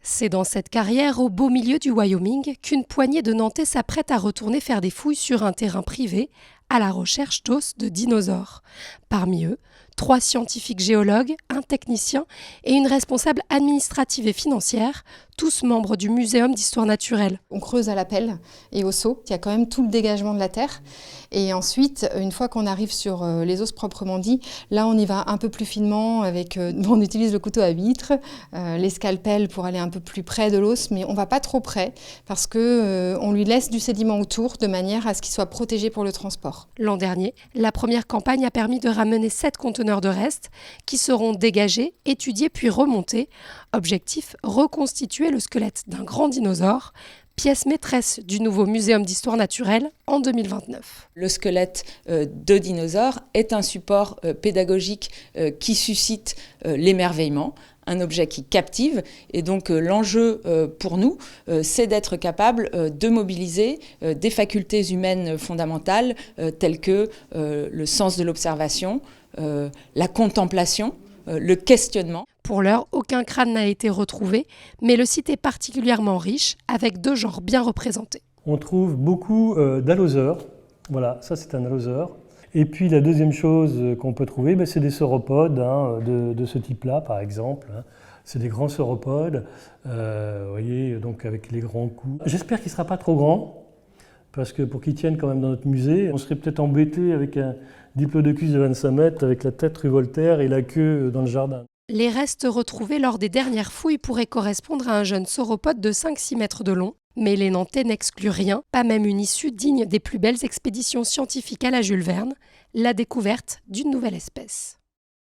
C'est dans cette carrière au beau milieu du Wyoming qu'une poignée de Nantais s'apprête à retourner faire des fouilles sur un terrain privé à la recherche d'os de dinosaures. Parmi eux, 3 scientifiques géologues, un technicien et une responsable administrative et financière, tous membres du Muséum d'histoire naturelle. On creuse à la pelle et au seau, il y a quand même tout le dégagement de la terre. Et ensuite, une fois qu'on arrive sur les os proprement dit, là on y va un peu plus finement, on utilise le couteau à huître, les scalpels pour aller un peu plus près de l'os, mais on ne va pas trop près parce qu'on lui laisse du sédiment autour de manière à ce qu'il soit protégé pour le transport. L'an dernier, la première campagne a permis de ramener 7 conteneurs de restes qui seront dégagés, étudiés puis remontés. Objectif, reconstituer le squelette d'un grand dinosaure, pièce maîtresse du nouveau Muséum d'histoire naturelle en 2029. Le squelette de dinosaure est un support pédagogique qui suscite l'émerveillement, un objet qui captive. Et donc l'enjeu pour nous, c'est d'être capable de mobiliser des facultés humaines fondamentales telles que le sens de l'observation, la contemplation, le questionnement. Pour l'heure, aucun crâne n'a été retrouvé, mais le site est particulièrement riche, avec 2 genres bien représentés. On trouve beaucoup d'allosaures. Voilà, ça c'est un allosaure. Et puis la deuxième chose qu'on peut trouver, c'est des sauropodes de ce type-là, par exemple. C'est des grands sauropodes, vous voyez, donc avec les grands coups. J'espère qu'il ne sera pas trop grand, parce que pour qu'il tienne quand même dans notre musée, on serait peut-être embêté avec un diplodocus de 25 mètres, avec la tête rue Voltaire et la queue dans le jardin. Les restes retrouvés lors des dernières fouilles pourraient correspondre à un jeune sauropode de 5-6 mètres de long, mais les Nantais n'excluent rien, pas même une issue digne des plus belles expéditions scientifiques à la Jules Verne, la découverte d'une nouvelle espèce.